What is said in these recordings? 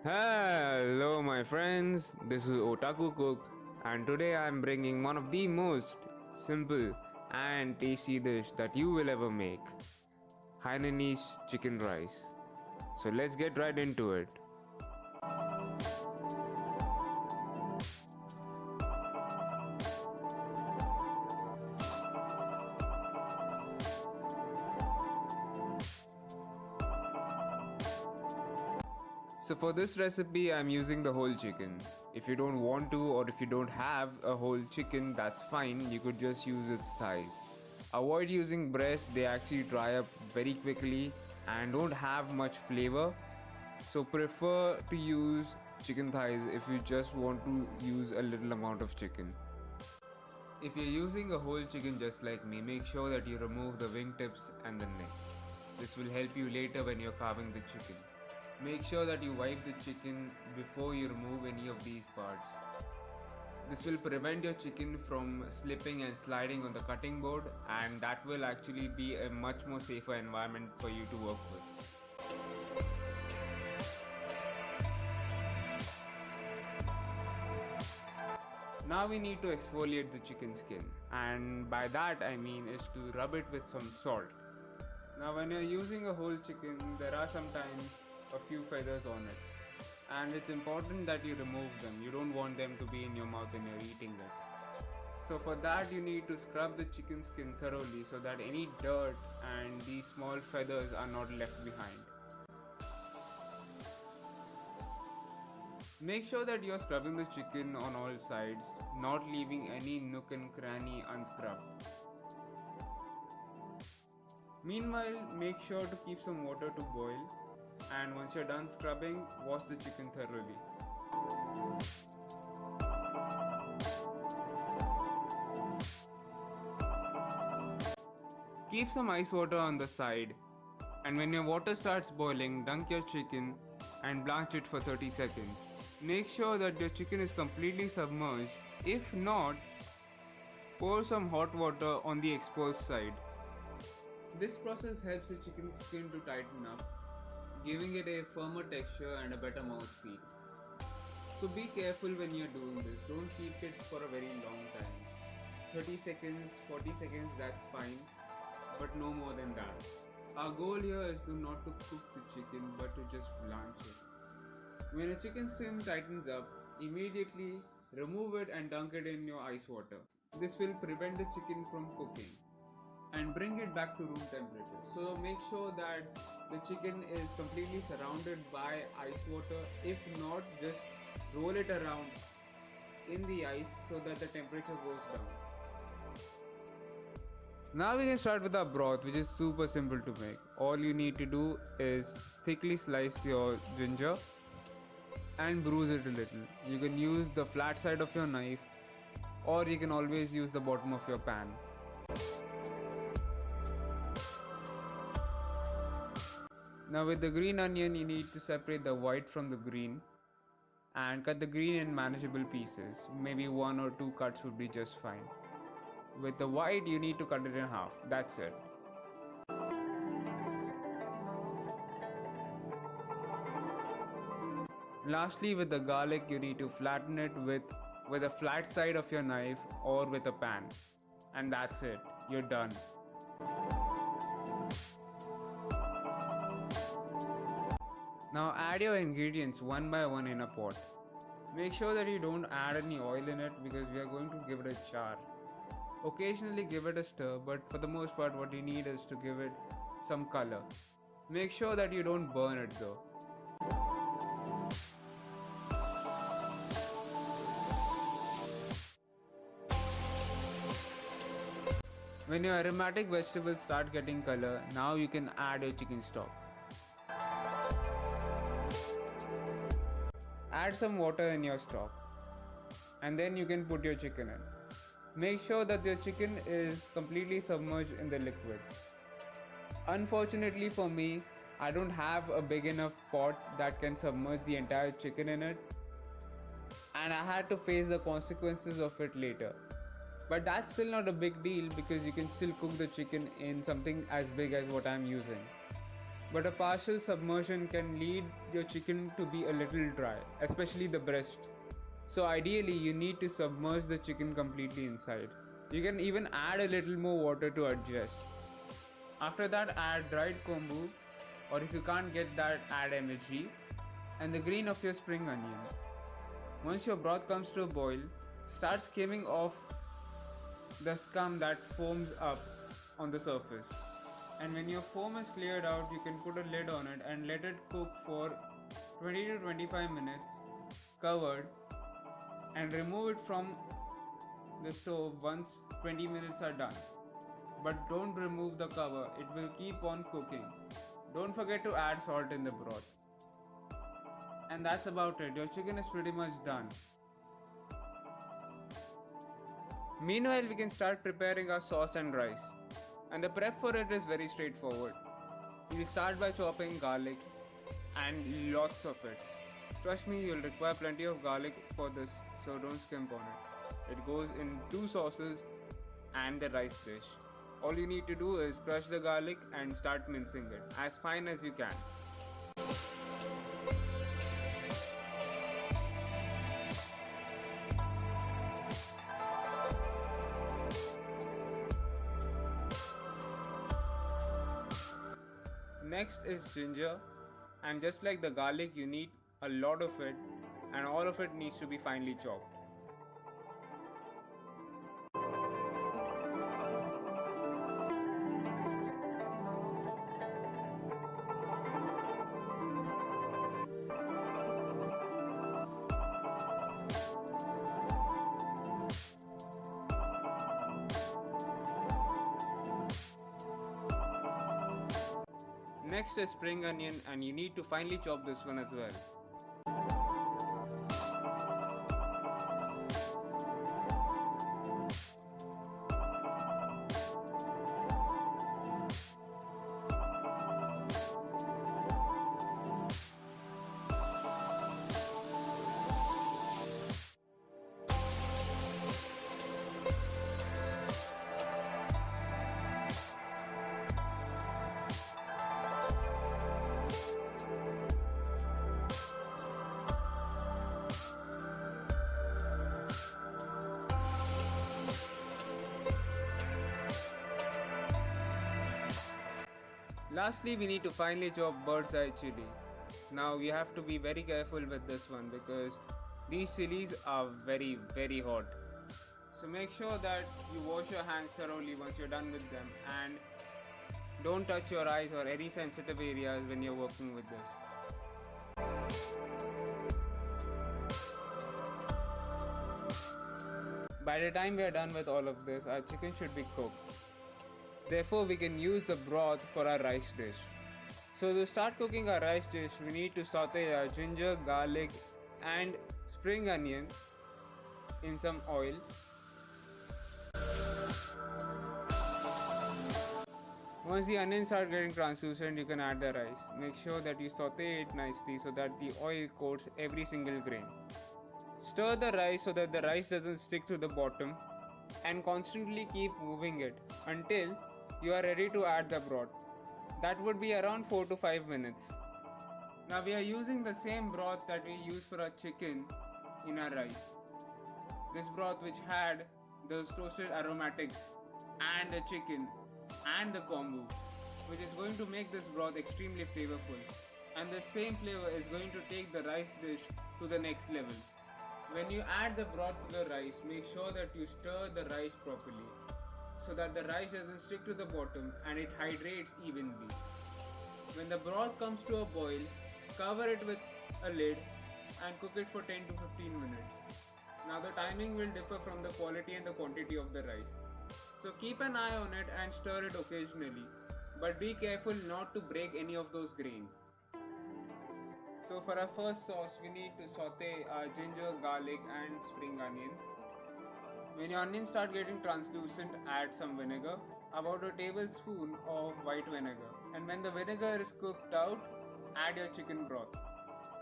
Hello, my friends. This is Otaku Cook, and today I am bringing one of the most simple and tasty dish that you will ever make: Hainanese chicken rice. So let's get right into it. So for this recipe I'm using the whole chicken. If you don't want to or if you don't have a whole chicken, that's fine, you could just use its thighs. Avoid using breast, they actually dry up very quickly and don't have much flavor. So prefer to use chicken thighs if you just want to use a little amount of chicken. If you're using a whole chicken just like me, make sure that you remove the wing tips and the neck. This will help you later when you're carving the chicken. Make sure that you wipe the chicken before you remove any of these parts. This will prevent your chicken from slipping and sliding on the cutting board, and that will actually be a much more safer environment for you to work with. Now we need to exfoliate the chicken skin, and by that I mean is to rub it with some salt. Now when you're using a whole chicken, there are sometimes a few feathers on it, and it's important that you remove them. You don't want them to be in your mouth when you're eating it. So for that you need to scrub the chicken skin thoroughly so that any dirt and these small feathers are not left behind. Make sure that you're scrubbing the chicken on all sides, not leaving any nook and cranny unscrubbed. Meanwhile, make sure to keep some water to boil, and once you're done scrubbing, wash the chicken thoroughly. Keep some ice water on the side, and when your water starts boiling, dunk your chicken and blanch it for 30 seconds. Make sure that your chicken is completely submerged. If not, pour some hot water on the exposed side. This process helps the chicken skin to tighten up, giving it a firmer texture and a better mouthfeel. So be careful when you're doing this. Don't keep it for a very long time. 30 seconds, 40 seconds, that's fine, but no more than that. Our goal here is to not to cook the chicken but to just blanch it. When a chicken skin tightens up, immediately remove it and dunk it in your ice water. This will prevent the chicken from cooking and bring it back to room temperature. So make sure that the chicken is completely surrounded by ice water. If not, just roll it around in the ice so that the temperature goes down. Now we can start with our broth, which is super simple to make. All you need to do is thickly slice your ginger and bruise it a little. You can use the flat side of your knife, or you can always use the bottom of your pan. Now with the green onion, you need to separate the white from the green and cut the green in manageable pieces. Maybe 1 or 2 cuts would be just fine. With the white, you need to cut it in half. That's it. Lastly, with the garlic, you need to flatten it with a flat side of your knife or with a pan. And that's it. You're done. Now add your ingredients one by one in a pot. Make sure that you don't add any oil in it because we are going to give it a char. Occasionally give it a stir, but for the most part what you need is to give it some color. Make sure that you don't burn it though. When your aromatic vegetables start getting color, now you can add your chicken stock. Add some water in your stock, and then you can put your chicken in. Make sure that your chicken is completely submerged in the liquid. Unfortunately for me, I don't have a big enough pot that can submerge the entire chicken in it, and I had to face the consequences of it later. But that's still not a big deal because you can still cook the chicken in something as big as what I'm using. but a partial submersion can lead your chicken to be a little dry, especially the breast. So ideally, you need to submerge the chicken completely inside. You can even add a little more water to adjust. After that, add dried kombu, or if you can't get that, add MSG, and the green of your spring onion. Once your broth comes to a boil, start skimming off the scum that foams up on the surface. And when your foam is cleared out, you can put a lid on it and let it cook for 20 to 25 minutes covered, and remove it from the stove once 20 minutes are done. But don't remove the cover, it will keep on cooking. Don't forget to add salt in the broth. And that's about it, your chicken is pretty much done. Meanwhile, we can start preparing our sauce and rice. And the prep for it is very straightforward. We'll start by chopping garlic, and lots of it. Trust me, you'll require plenty of garlic for this, so don't skimp on it. It goes in 2 sauces and the rice dish. All you need to do is crush the garlic and start mincing it as fine as you can. Next is ginger, and just like the garlic, you need a lot of it, and all of it needs to be finely chopped. Next is spring onion, and you need to finely chop this one as well. Lastly, we need to finely chop bird's eye chili. Now you have to be very careful with this one because these chilies are very hot. So make sure that you wash your hands thoroughly once you're done with them, and don't touch your eyes or any sensitive areas when you're working with this. By the time we are done with all of this, our chicken should be cooked. Therefore, we can use the broth for our rice dish. So to start cooking our rice dish, we need to saute our ginger, garlic and spring onion in some oil. Once the onions start getting translucent, you can add the rice. Make sure that you saute it nicely so that the oil coats every single grain. Stir the rice so that the rice doesn't stick to the bottom, and constantly keep moving it until you are ready to add the broth. That would be around 4 to 5 minutes. Now we are using the same broth that we use for our chicken in our rice. This broth which had those toasted aromatics and the chicken and the kombu, which is going to make this broth extremely flavorful, and the same flavor is going to take the rice dish to the next level. When you add the broth to the rice, make sure that you stir the rice properly so that the rice doesn't stick to the bottom and it hydrates evenly. When the broth comes to a boil, cover it with a lid and cook it for 10 to 15 minutes. Now the timing will differ from the quality and the quantity of the rice. So keep an eye on it and stir it occasionally, but be careful not to break any of those grains. So for our first sauce, we need to saute our ginger, garlic and spring onion. When your onions start getting translucent, add some vinegar, about a tablespoon of white vinegar. And when the vinegar is cooked out, add your chicken broth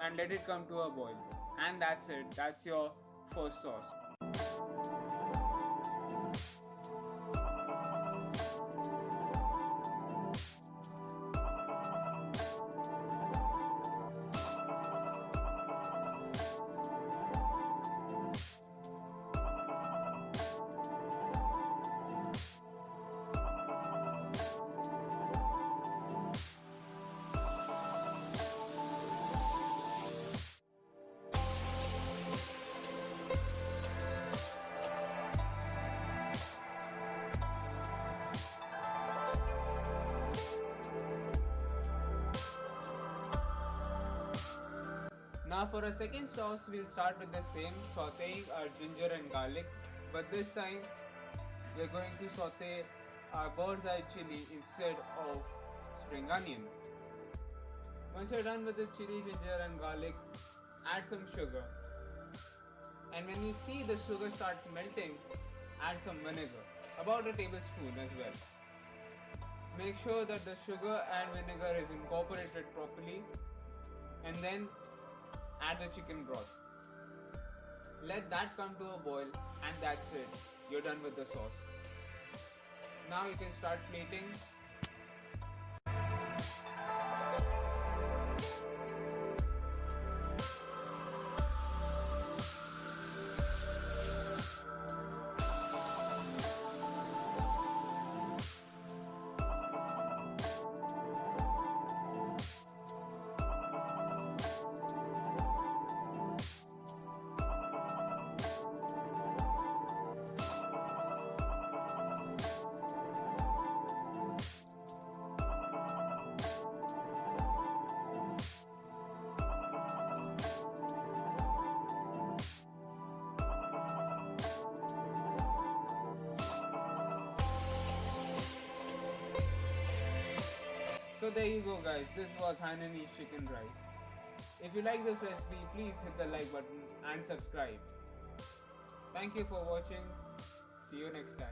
and let it come to a boil. And that's it, that's your first sauce. Now for a second sauce, we'll start with the same, sauteing our ginger and garlic, but this time we're going to saute our bird's eye chili instead of spring onion. Once you're done with the chili, ginger and garlic, add some sugar. And when you see the sugar start melting, add some vinegar, about a tablespoon as well. Make sure that the sugar and vinegar is incorporated properly, and then add the chicken broth. Let that come to a boil, and that's it. You're done with the sauce. Now you can start plating. So there you go guys, this was Hainanese chicken rice. If you like this recipe, please hit the like button and subscribe. Thank you for watching. See you next time.